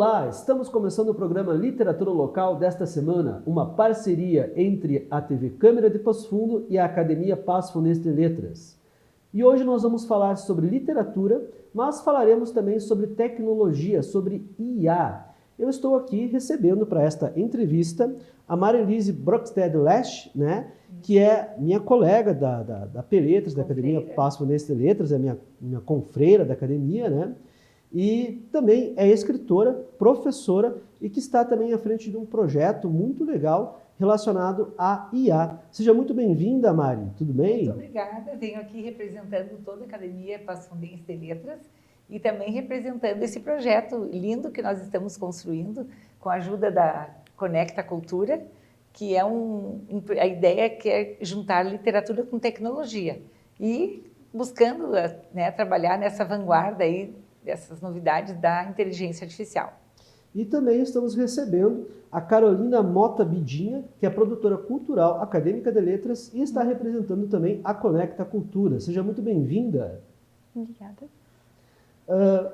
Olá, estamos começando o programa Literatura Local desta semana, uma parceria entre a TV Câmara de Passo Fundo e a Academia Passo Fundense de Letras. E hoje nós vamos falar sobre literatura, mas falaremos também sobre tecnologia, sobre IA. Eu estou aqui recebendo para esta entrevista a Marilise Brockstedt-Lesch, né, que é minha colega da P-Letras, da Academia Passo Fundense de Letras, é minha confreira da academia, né? E também é escritora, professora e que está também à frente de um projeto muito legal relacionado à IA. Seja muito bem-vinda, Mari. Tudo bem? Muito obrigada. Venho aqui representando toda a Academia Passo Fundense de Letras e também representando esse projeto lindo que nós estamos construindo com a ajuda da Conecta Cultura, que é a ideia que é juntar literatura com tecnologia e buscando, né, trabalhar nessa vanguarda aí dessas novidades da inteligência artificial. E também estamos recebendo a Carolina Mota Bidinha, que é produtora cultural acadêmica de letras e está representando também a Conecta Cultura. Seja muito bem-vinda. Obrigada.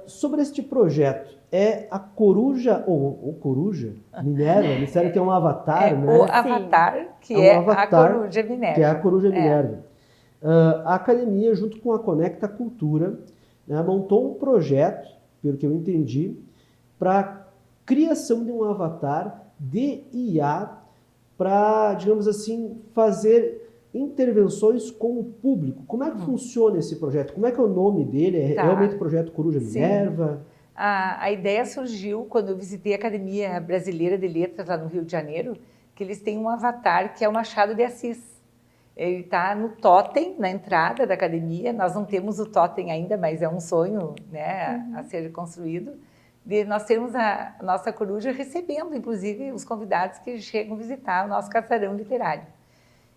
Sobre este projeto, é a Coruja, ou Coruja Minerva, me disseram que é um avatar, né? O avatar, que é a Coruja Minerva. Que é a Coruja Minerva. A academia, junto com a Conecta Cultura, né, montou um projeto, pelo que eu entendi, para criação de um avatar de IA para, digamos assim, fazer intervenções com o público. Como é que funciona esse projeto? Como é que é o nome dele? É realmente o projeto Coruja Minerva? A ideia surgiu quando eu visitei a Academia Brasileira de Letras lá no Rio de Janeiro, que eles têm um avatar que é o Machado de Assis. Ele está no totem, na entrada da academia. Nós não temos o totem ainda, mas é um sonho, né, a ser construído. De nós termos a nossa coruja recebendo, inclusive, os convidados que chegam visitar o nosso casarão literário.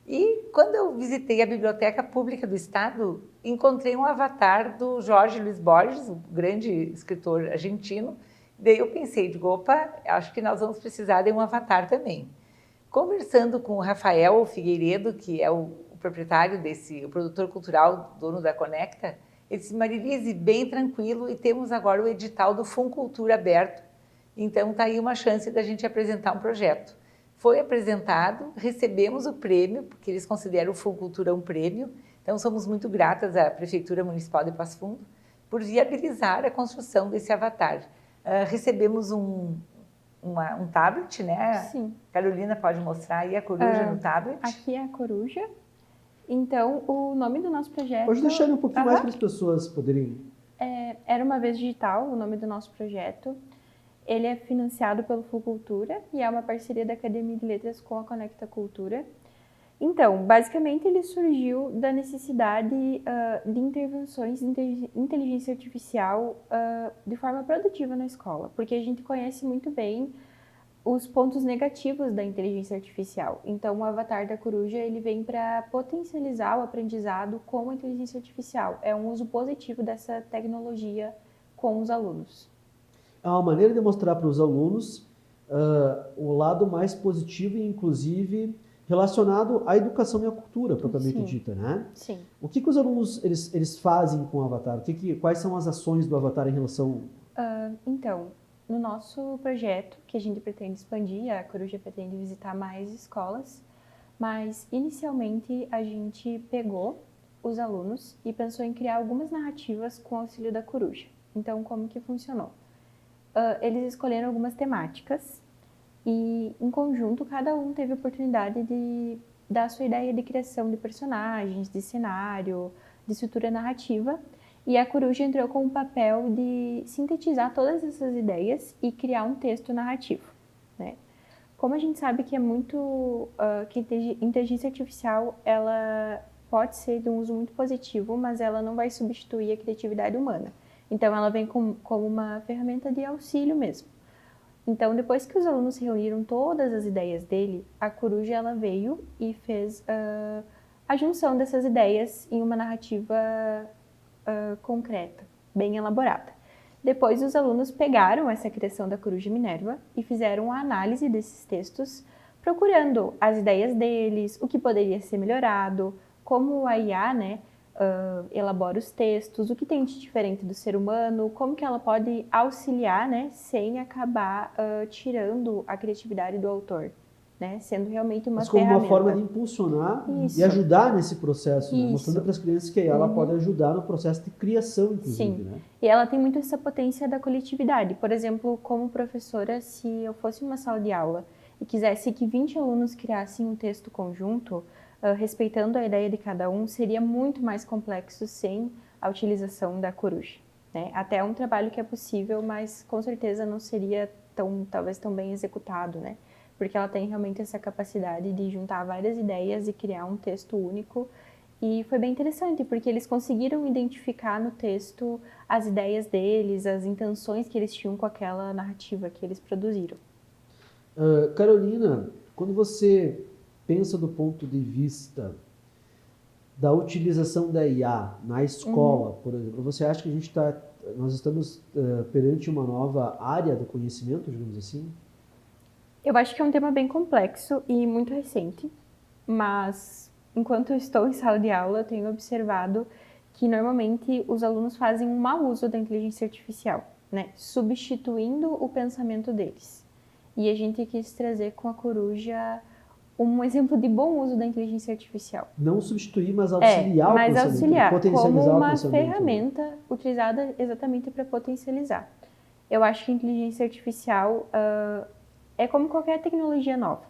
E quando eu visitei a Biblioteca Pública do Estado, encontrei um avatar do Jorge Luiz Borges, um grande escritor argentino. Daí eu pensei, opa, acho que nós vamos precisar de um avatar também. Conversando com o Rafael Figueiredo, que é o proprietário o produtor cultural, dono da Conecta, ele disse: Marilise, bem tranquilo, e temos agora o edital do Funcultura aberto, então está aí uma chance da gente apresentar um projeto. Foi apresentado, recebemos o prêmio, porque eles consideram o Funcultura um prêmio, então somos muito gratas à Prefeitura Municipal de Passo Fundo por viabilizar a construção desse avatar. Recebemos um tablet, né? Sim. Carolina pode mostrar aí a coruja no tablet. Aqui é a coruja. Então, o nome do nosso projeto... Pode deixar ele um pouquinho mais para as pessoas poderem... Era uma vez digital, o nome do nosso projeto. Ele é financiado pelo Funcultura e é uma parceria da Academia de Letras com a Conecta Cultura. Então, basicamente, ele surgiu da necessidade de intervenções de inteligência artificial de forma produtiva na escola, porque a gente conhece muito bem os pontos negativos da inteligência artificial. Então, o avatar da coruja ele vem para potencializar o aprendizado com a inteligência artificial. É um uso positivo dessa tecnologia com os alunos. É uma maneira de mostrar para os alunos o lado mais positivo e, inclusive, relacionado à educação e à cultura, propriamente dita, né? Sim. O que os alunos eles fazem com o avatar? Quais são as ações do avatar em relação... Então, no nosso projeto, que a gente pretende expandir, a Coruja pretende visitar mais escolas, mas inicialmente a gente pegou os alunos e pensou em criar algumas narrativas com o auxílio da coruja. Então, como que funcionou? Eles escolheram algumas temáticas e, em conjunto, cada um teve a oportunidade de dar a sua ideia de criação de personagens, de cenário, de estrutura narrativa. E a coruja entrou com o papel de sintetizar todas essas ideias e criar um texto narrativo, né? Como a gente sabe que é muito... que a inteligência artificial ela pode ser de um uso muito positivo, mas ela não vai substituir a criatividade humana. Então, ela vem como uma ferramenta de auxílio mesmo. Então, depois que os alunos reuniram todas as ideias dele, a coruja ela veio e fez a junção dessas ideias em uma narrativa concreta, bem elaborada. Depois, os alunos pegaram essa criação da Coruja Minerva e fizeram a análise desses textos, procurando as ideias deles, o que poderia ser melhorado, como a IA, né, elabora os textos, o que tem de diferente do ser humano, como que ela pode auxiliar, né, sem acabar tirando a criatividade do autor, né, sendo realmente uma Mas como ferramenta. uma forma de impulsionar Isso. e ajudar nesse processo, né? Isso. Mostrando para as crianças que ela pode ajudar no processo de criação, inclusive. Sim. Né? E ela tem muito essa potência da coletividade. Por exemplo, como professora, se eu fosse uma sala de aula e quisesse que 20 alunos criassem um texto conjunto, respeitando a ideia de cada um, seria muito mais complexo sem a utilização da coruja. Né? Até é um trabalho que é possível, mas com certeza não seria talvez tão bem executado, né? Porque ela tem realmente essa capacidade de juntar várias ideias e criar um texto único. E foi bem interessante, porque eles conseguiram identificar no texto as ideias deles, as intenções que eles tinham com aquela narrativa que eles produziram. Carolina, quando você pensa do ponto de vista da utilização da IA na escola, por exemplo, você acha que nós estamos perante uma nova área do conhecimento, digamos assim? Eu acho que é um tema bem complexo e muito recente, mas enquanto eu estou em sala de aula, eu tenho observado que normalmente os alunos fazem um mau uso da inteligência artificial, né? Substituindo o pensamento deles. E a gente quis trazer com a coruja um exemplo de bom uso da inteligência artificial. Não substituir, mas auxiliar o mas pensamento, auxiliar, potencializar como o uma pensamento. ferramenta utilizada exatamente para potencializar. Eu acho que a inteligência artificial é como qualquer tecnologia nova.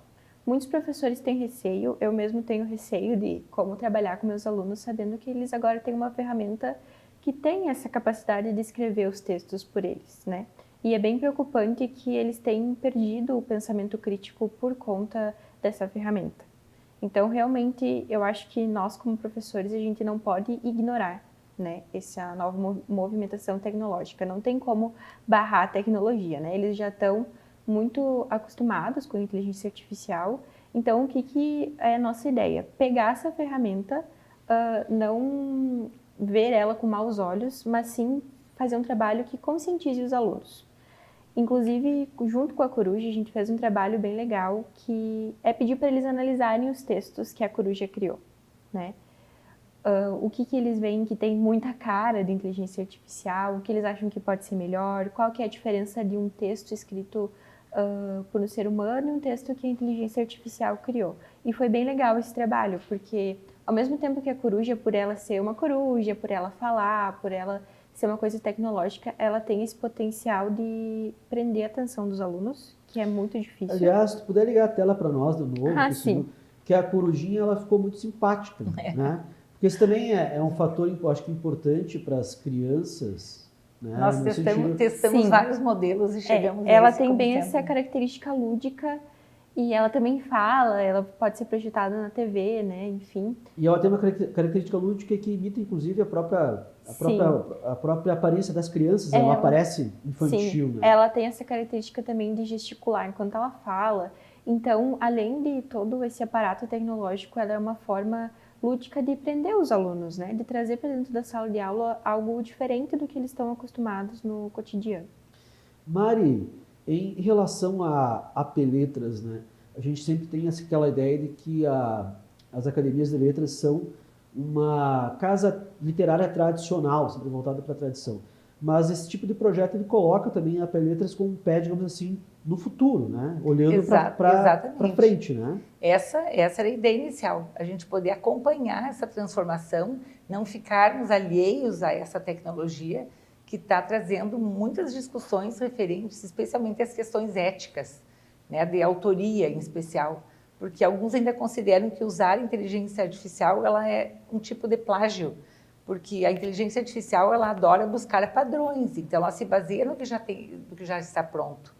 Muitos professores têm receio, eu mesmo tenho receio de como trabalhar com meus alunos, sabendo que eles agora têm uma ferramenta que tem essa capacidade de escrever os textos por eles, né? E é bem preocupante que eles tenham perdido o pensamento crítico por conta dessa ferramenta. Então, realmente, eu acho que nós, como professores, a gente não pode ignorar, né, essa nova movimentação tecnológica. Não tem como barrar a tecnologia, né? Eles já estão muito acostumados com a inteligência artificial. Então, o que é a nossa ideia? Pegar essa ferramenta, não ver ela com maus olhos, mas sim fazer um trabalho que conscientize os alunos. Inclusive, junto com a coruja, a gente fez um trabalho bem legal, que é pedir para eles analisarem os textos que a coruja criou, né? O que eles veem que tem muita cara de inteligência artificial, o que eles acham que pode ser melhor, qual que é a diferença de um texto escrito por um ser humano e um texto que a inteligência artificial criou. E foi bem legal esse trabalho, porque ao mesmo tempo que a coruja, por ela ser uma coruja, por ela falar, por ela ser uma coisa tecnológica, ela tem esse potencial de prender a atenção dos alunos, que é muito difícil. Aliás, se tu puder ligar a tela para nós de novo, sim. que a corujinha ela ficou muito simpática, né? Porque isso também é um fator, acho que importante para as crianças. Né? Nós testamos vários modelos e chegamos a ela tem bem essa característica lúdica. E ela também fala, ela pode ser projetada na TV, né? Enfim. E ela tem uma característica lúdica que imita, inclusive, a própria aparência das crianças. Ela parece infantil, sim. Né? Ela tem essa característica também de gesticular enquanto ela fala. Então, além de todo esse aparato tecnológico, ela é uma forma lúdica de prender os alunos, né? De trazer para dentro da sala de aula algo diferente do que eles estão acostumados no cotidiano. Mari, em relação a AP Letras, né, a gente sempre tem aquela ideia de que as academias de letras são uma casa literária tradicional, sempre voltada para a tradição. Mas esse tipo de projeto ele coloca também a AP Letras com um pé, digamos assim, no futuro, né? Olhando para frente. Né? Essa era a ideia inicial, a gente poder acompanhar essa transformação, não ficarmos alheios a essa tecnologia, que está trazendo muitas discussões referentes, especialmente às questões éticas, né, de autoria em especial, porque alguns ainda consideram que usar a inteligência artificial ela é um tipo de plágio, porque a inteligência artificial ela adora buscar padrões, então ela se baseia no que já está pronto.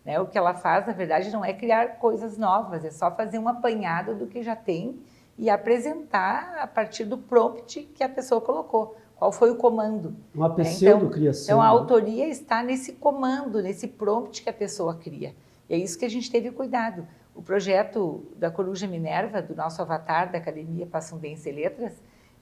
Né? O que ela faz, na verdade, não é criar coisas novas, é só fazer um apanhado do que já tem e apresentar a partir do prompt que a pessoa colocou. Qual foi o comando? Uma pseudo-criação. Então, a autoria está nesse comando, nesse prompt que a pessoa cria. E é isso que a gente teve cuidado. O projeto da Coruja Minerva, do nosso avatar da Academia Passundense Letras,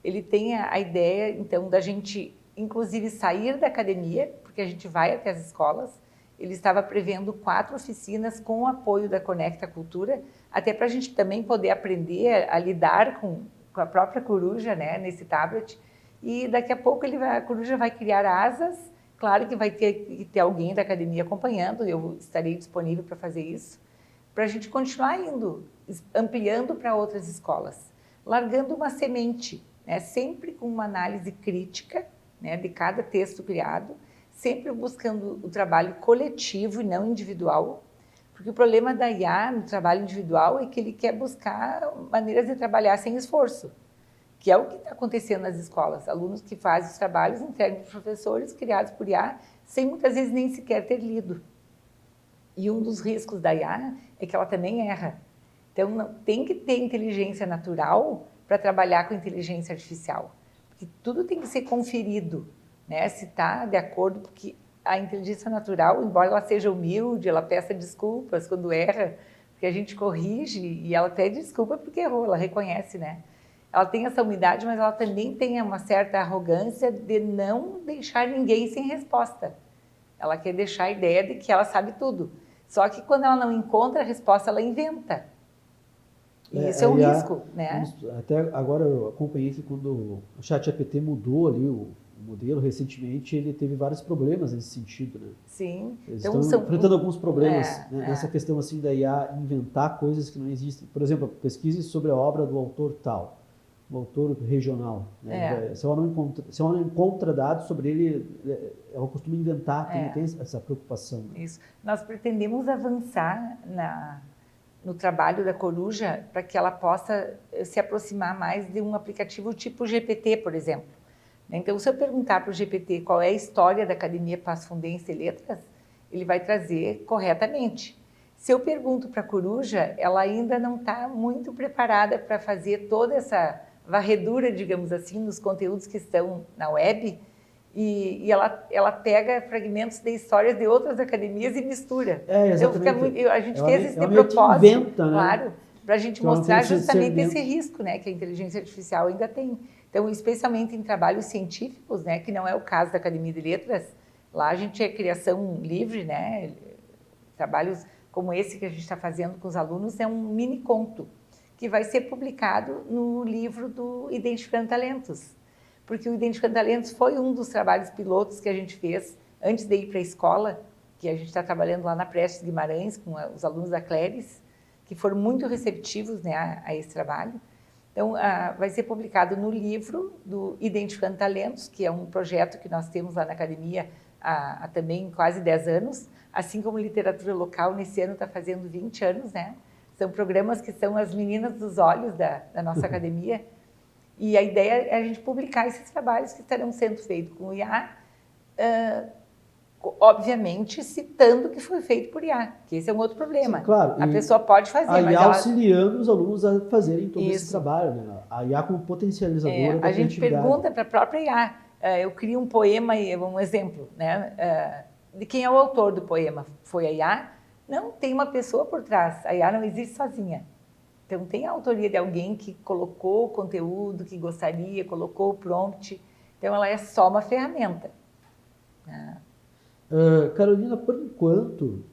ele tem a ideia, então, da gente, inclusive, sair da academia, porque a gente vai até as escolas. Ele estava prevendo 4 oficinas com o apoio da Conecta Cultura, até para a gente também poder aprender a lidar com a própria coruja, né, nesse tablet, e daqui a pouco a coruja vai criar asas. Claro que vai ter que ter alguém da academia acompanhando, eu estarei disponível para fazer isso, para a gente continuar indo, ampliando para outras escolas, largando uma semente, né, sempre com uma análise crítica, né, de cada texto criado, sempre buscando o trabalho coletivo e não individual, porque o problema da IA no trabalho individual é que ele quer buscar maneiras de trabalhar sem esforço, que é o que está acontecendo nas escolas. Alunos que fazem os trabalhos entregam para os professores, criados por IA, sem muitas vezes nem sequer ter lido. E um dos riscos da IA é que ela também erra. Então, tem que ter inteligência natural para trabalhar com inteligência artificial. Porque tudo tem que ser conferido, né? Se está de acordo, porque a inteligência natural, embora ela seja humilde, ela peça desculpas quando erra, porque a gente corrige e ela pede desculpa porque errou, ela reconhece, né? Ela tem essa humildade, mas ela também tem uma certa arrogância de não deixar ninguém sem resposta. Ela quer deixar a ideia de que ela sabe tudo. Só que quando ela não encontra a resposta, ela inventa. E isso é um risco, né? Até agora eu acompanhei que quando o ChatGPT mudou ali o modelo recentemente, ele teve vários problemas nesse sentido, né? Sim. Eles estão enfrentando alguns problemas nessa questão questão assim da IA inventar coisas que não existem. Por exemplo, pesquise sobre a obra do autor tal, o autor regional. Né? Se ela não encontra dados sobre ele, ela costuma inventar, tem essa preocupação. Né? Isso. Nós pretendemos avançar no trabalho da coruja para que ela possa se aproximar mais de um aplicativo tipo GPT, por exemplo. Então, se eu perguntar para o GPT qual é a história da Academia Passo Fundense de Letras, ele vai trazer corretamente. Se eu pergunto para a coruja, ela ainda não está muito preparada para fazer toda essa varredura, digamos assim, nos conteúdos que estão na web, e ela pega fragmentos de histórias de outras academias e mistura. Exatamente. Então, a gente fez esse de meio que propósito, inventa, né? claro, para a gente Então, mostrar justamente esse risco, né, que a inteligência artificial ainda tem. Então, especialmente em trabalhos científicos, né, que não é o caso da Academia de Letras, lá a gente é criação livre, né, trabalhos como esse que a gente está fazendo com os alunos é um mini conto que vai ser publicado no livro do Identificando Talentos, porque o Identificando Talentos foi um dos trabalhos pilotos que a gente fez antes de ir para a escola, que a gente está trabalhando lá na Prestes Guimarães com os alunos da Cléris, que foram muito receptivos, né, a esse trabalho. Então, vai ser publicado no livro do Identificando Talentos, que é um projeto que nós temos lá na academia há também quase 10 anos, assim como literatura local, nesse ano está fazendo 20 anos, né? São programas que são as meninas dos olhos da nossa academia. E a ideia é a gente publicar esses trabalhos que estarão sendo feitos com o IA, obviamente citando que foi feito por IA, que esse é um outro problema. Sim, claro. A pessoa pode fazer, a IA mas ela... auxiliando os alunos a fazerem todo esse trabalho, né? A IA como potencializadora da a gente criatividade. pergunta para a própria IA, eu crio um poema, um exemplo, né? De quem é o autor do poema? Foi a IA? Não, tem uma pessoa por trás, a IA não existe sozinha. Então tem a autoria de alguém que colocou o conteúdo que gostaria, colocou o prompt, então ela é só uma ferramenta. Carolina, por enquanto,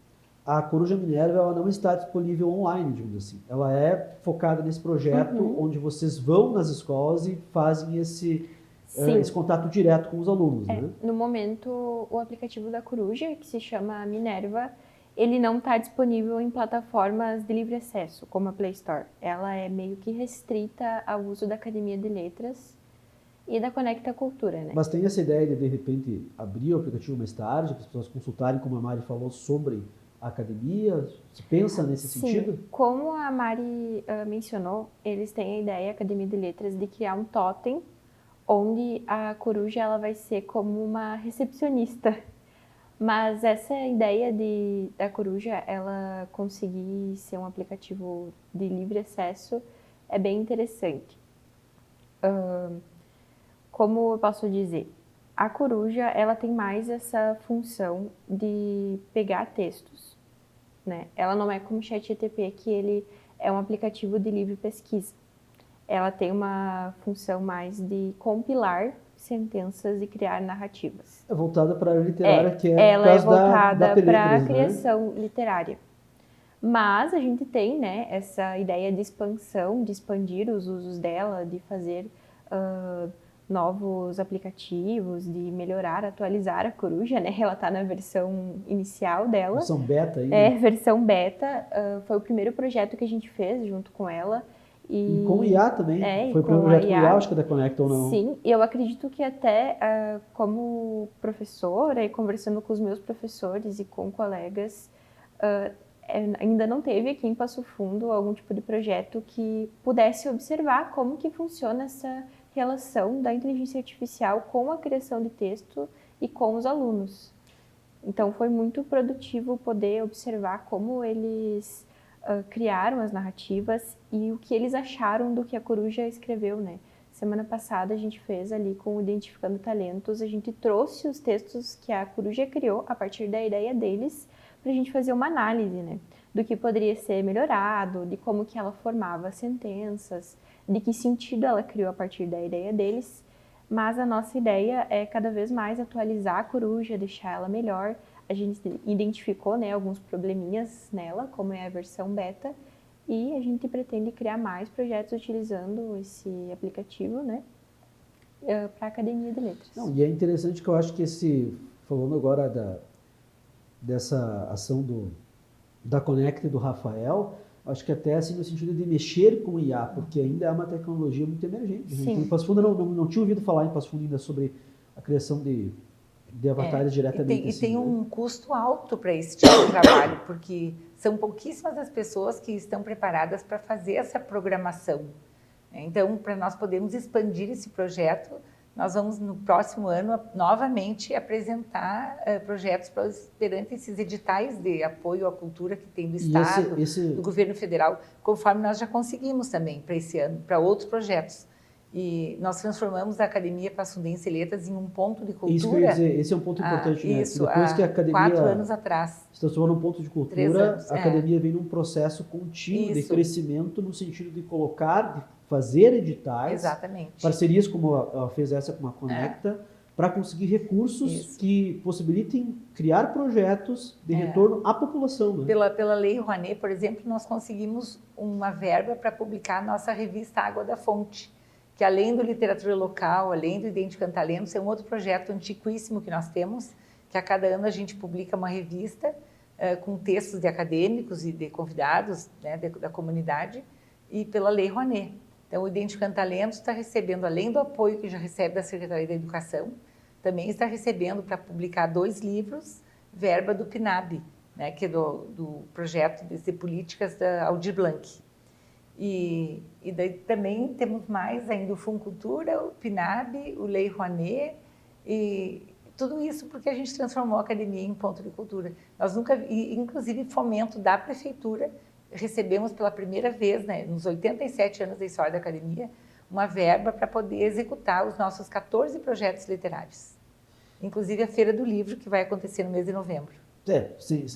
a Coruja Minerva ela não está disponível online, digamos assim. Ela é focada nesse projeto onde vocês vão nas escolas e fazem esse contato direto com os alunos, né? No momento, o aplicativo da Coruja, que se chama Minerva, ele não está disponível em plataformas de livre acesso, como a Play Store. Ela é meio que restrita ao uso da Academia de Letras e da Conecta Cultura, né? Mas tem essa ideia de repente, abrir o aplicativo mais tarde, para as pessoas consultarem, como a Mari falou, sobre a academia? Você pensa nesse sentido? Como a Mari mencionou, eles têm a ideia, a Academia de Letras, de criar um totem, onde a coruja ela vai ser como uma recepcionista. Mas essa ideia da coruja, ela conseguir ser um aplicativo de livre acesso, é bem interessante. Como eu posso dizer? A coruja, ela tem mais essa função de pegar textos, né? Ela não é como o ChatGPT, que ele é um aplicativo de livre pesquisa. Ela tem uma função mais de compilar sentenças e criar narrativas. É voltada para a área literária, que é ela é voltada para a né? criação literária. Mas a gente tem, né, essa ideia de expansão, de expandir os usos dela, de fazer novos aplicativos, de melhorar, atualizar a Coruja, né? Ela está na versão inicial dela. Versão beta aí. É, versão beta. Foi o primeiro projeto que a gente fez junto com ela. E com o IA também. É, Foi o primeiro projeto com o IA, acho que é da Conecta ou não? Sim, e eu acredito que até como professora e conversando com os meus professores e com colegas, ainda não teve aqui em Passo Fundo algum tipo de projeto que pudesse observar como que funciona essa relação da inteligência artificial com a criação de texto e com os alunos. Então foi muito produtivo poder observar como eles criaram as narrativas e o que eles acharam do que a Coruja escreveu, né? Semana passada a gente fez ali com o Identificando Talentos, a gente trouxe os textos que a Coruja criou a partir da ideia deles para a gente fazer uma análise, né? Do que poderia ser melhorado, de como que ela formava sentenças, de que sentido ela criou a partir da ideia deles. Mas a nossa ideia é cada vez mais atualizar a Coruja, deixar ela melhor. A gente identificou, né, alguns probleminhas nela, como é a versão beta, e a gente pretende criar mais projetos utilizando esse aplicativo, né, para a Academia de Letras. Não, e é interessante que eu acho que falando agora dessa ação da Conecta e do Rafael, acho que até assim no sentido de mexer com o IA, porque ainda é uma tecnologia muito emergente. Sim. Em Passo Fundo não tinha ouvido falar em Passo Fundo ainda sobre a criação de avatares diretamente. E tem um custo alto para esse tipo de trabalho, porque são pouquíssimas as pessoas que estão preparadas para fazer essa programação. Então, para nós podermos expandir esse projeto, nós vamos no próximo ano novamente apresentar projetos perante esses editais de apoio à cultura que tem do Estado, do governo federal, conforme nós já conseguimos também para esse ano, para outros projetos. E nós transformamos a Academia Passundense Letras em um ponto de cultura. Isso que eu ia dizer, esse é um ponto importante, né? Isso, depois que a Academia 4 anos atrás. se transformou num ponto de 3 cultura, anos, a Academia vem num processo contínuo de crescimento no sentido de fazer editais, exatamente, parcerias como ela fez essa com a Conecta, para conseguir recursos que possibilitem criar projetos de retorno à população. Né? Pela Lei Rouanet, por exemplo, nós conseguimos uma verba para publicar a nossa revista Água da Fonte, que além do Literatura Local, além do Identificando Talentos, é um outro projeto antiquíssimo que nós temos, que a cada ano a gente publica uma revista com textos de acadêmicos e de convidados, né, da comunidade, e pela Lei Rouanet. Então, o Identificando Talentos está recebendo, além do apoio que já recebe da Secretaria da Educação, também está recebendo para publicar 2 livros, verba do PNAB, né, que é do projeto de políticas da Aldir Blanc. E daí também temos mais ainda o Funcultura, o PNAB, o Lei Rouanet, e tudo isso porque a gente transformou a academia em ponto de cultura. Nós nunca, inclusive fomento da prefeitura, recebemos pela primeira vez, né, nos 87 anos da história da academia, uma verba para poder executar os nossos 14 projetos literários. Inclusive a Feira do Livro, que vai acontecer no mês de novembro.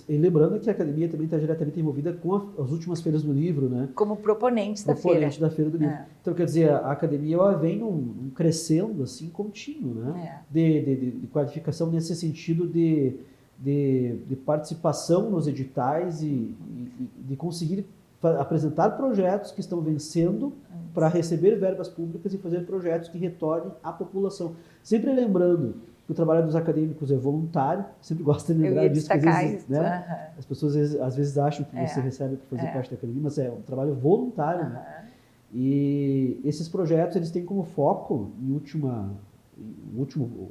E lembrando que a academia também está diretamente envolvida com as últimas feiras do livro, né? Como proponentes da feira. Proponente da Feira do Livro. Então, quer dizer, a academia ela vem num crescendo assim, contínuo, né? De qualificação nesse sentido de participação nos editais e de conseguir apresentar projetos que estão vencendo para receber verbas públicas e fazer projetos que retornem à população. Sempre lembrando que o trabalho dos acadêmicos é voluntário, sempre gosto de lembrar disso, porque às vezes, né, as pessoas às vezes acham que você recebe para fazer parte da academia, mas é um trabalho voluntário. Né? E esses projetos eles têm como foco, o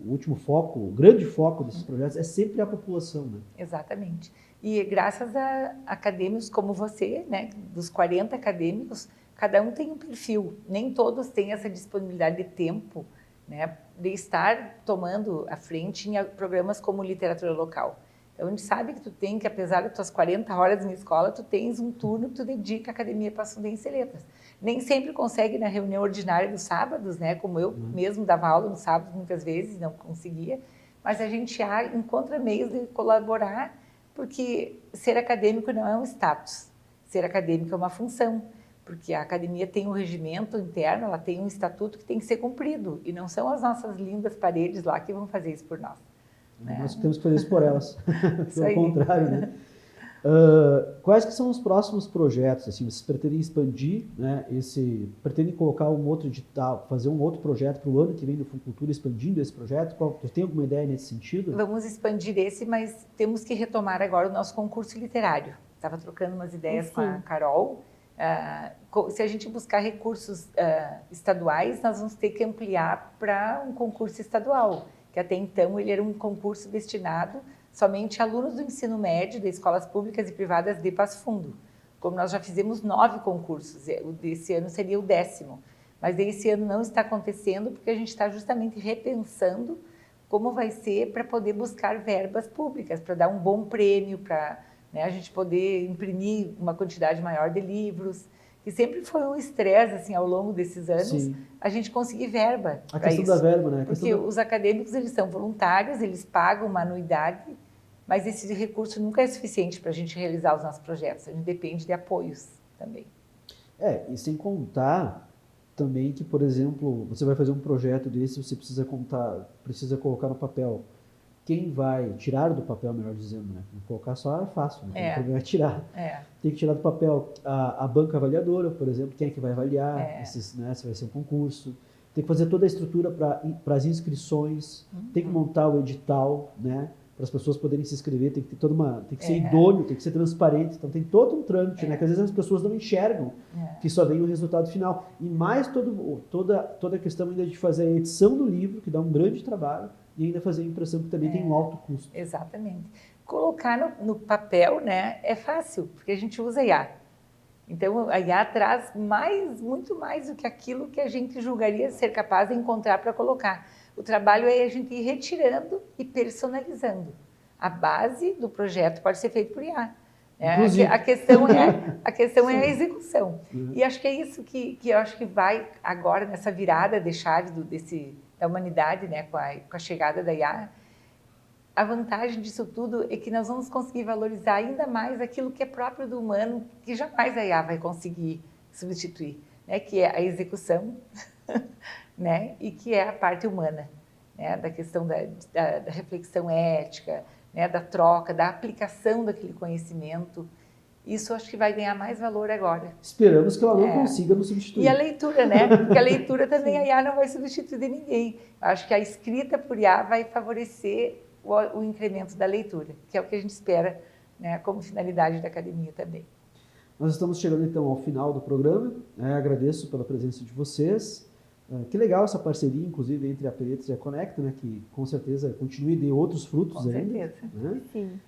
último foco, o grande foco desses projetos é sempre a população. Né? Exatamente. E graças a acadêmicos como você, né, dos 40 acadêmicos, cada um tem um perfil, nem todos têm essa disponibilidade de tempo, né, de estar tomando a frente em programas como Literatura Local. Então, a gente sabe que tu tem que, apesar das tuas 40 horas na escola, tu tens um turno que tu dedica à Academia Passundense Letras. Nem sempre consegue na reunião ordinária dos sábados, né, como eu mesmo dava aula nos sábados, muitas vezes não conseguia, mas a gente encontra meios de colaborar, porque ser acadêmico não é um status, ser acadêmico é uma função. Porque a academia tem um regimento interno, ela tem um estatuto que tem que ser cumprido. E não são as nossas lindas paredes lá que vão fazer isso por nós. Né? Nós temos que fazer isso por elas. Pelo contrário, né? Quais que são os próximos projetos? Assim, vocês pretendem expandir, né, pretendem colocar um outro edital, fazer um outro projeto para o ano que vem do Funcultura, expandindo esse projeto? Tem alguma ideia nesse sentido? Vamos expandir esse, mas temos que retomar agora o nosso concurso literário. Estava trocando umas ideias com a Carol. Se a gente buscar recursos estaduais, nós vamos ter que ampliar para um concurso estadual, que até então ele era um concurso destinado somente a alunos do ensino médio, de escolas públicas e privadas de Passo Fundo. Como nós já fizemos 9 concursos, o desse ano seria o 10º. Mas esse ano não está acontecendo porque a gente está justamente repensando como vai ser para poder buscar verbas públicas, para dar um bom prêmio, para a gente poder imprimir uma quantidade maior de livros, que sempre foi um estresse assim, ao longo desses anos, Sim. a gente conseguir verba. A questão isso. Da verba, né? Porque os acadêmicos eles são voluntários, eles pagam uma anuidade, mas esse recurso nunca é suficiente para a gente realizar os nossos projetos, a gente depende de apoios também. E sem contar também que, por exemplo, você vai fazer um projeto desse, você precisa colocar no papel. Quem vai tirar do papel, melhor dizendo, né? Colocar só é fácil, né? O problema é tirar. Tem que tirar do papel a banca avaliadora, por exemplo, quem é que vai avaliar, se vai ser um concurso. Tem que fazer toda a estrutura para as inscrições, tem que montar o edital, né? Para as pessoas poderem se inscrever, tem que ter tem que ser idôneo, tem que ser transparente, então tem todo um trâmite, né? Que às vezes as pessoas não enxergam que só vem o resultado final. E mais toda a questão ainda de fazer a edição do livro, que dá um grande trabalho, e ainda fazer a impressão, que também tem um alto custo. Exatamente. Colocar no papel, né, é fácil, porque a gente usa IA. Então, a IA traz muito mais do que aquilo que a gente julgaria ser capaz de encontrar para colocar. O trabalho é a gente ir retirando e personalizando. A base do projeto pode ser feita por IA. A questão é a execução. E acho que é isso que eu acho que vai agora nessa virada de chave da humanidade, né, com a chegada da IA. A vantagem disso tudo é que nós vamos conseguir valorizar ainda mais aquilo que é próprio do humano, que jamais a IA vai conseguir substituir, né, que é a execução, né, e que é a parte humana, né, da questão da reflexão ética, né, da troca, da aplicação daquele conhecimento. Isso acho que vai ganhar mais valor agora. Esperamos que ela não consiga nos substituir. E a leitura, né? Porque a leitura também a IA não vai substituir de ninguém. Acho que a escrita por IA vai favorecer o incremento da leitura, que é o que a gente espera, né, como finalidade da academia também. Nós estamos chegando então ao final do programa. Agradeço pela presença de vocês. Que legal essa parceria, inclusive, entre a Peletras e a Conecta, né, que com certeza continue e dê outros frutos com ainda. Certeza. Né? Sim.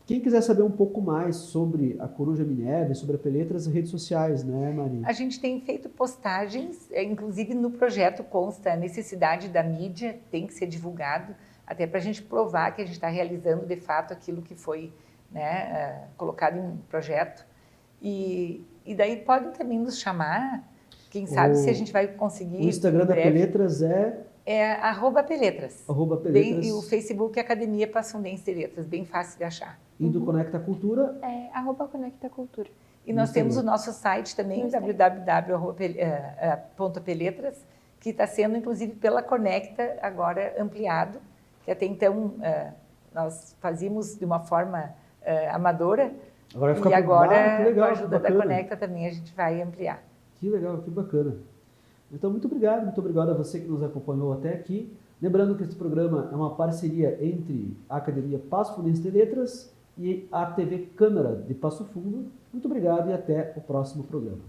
Quem quiser saber um pouco mais sobre a Coruja Minerva e sobre a Peletras, redes sociais, né, Maria? A gente tem feito postagens, inclusive no projeto consta a necessidade da mídia, tem que ser divulgado, até para a gente provar que a gente está realizando de fato aquilo que foi, né, colocado em projeto. E daí podem também nos chamar, quem sabe se a gente vai conseguir. O Instagram da Peletras é @Peletras. Peletras. E o Facebook é Academia Passundense de Letras, bem fácil de achar. E do Conecta Cultura? Conecta Cultura. E nós temos o nosso site também, www.peletras, que está sendo, inclusive, pela Conecta, agora ampliado, que até então nós fazíamos de uma forma amadora, agora vai ficar e agora, legal, com a ajuda da Conecta também, a gente vai ampliar. Que legal, que bacana. Então, muito obrigado a você que nos acompanhou até aqui. Lembrando que esse programa é uma parceria entre a Academia Passo Fundense de Letras e a TV Câmara de Passo Fundo. Muito obrigado e até o próximo programa.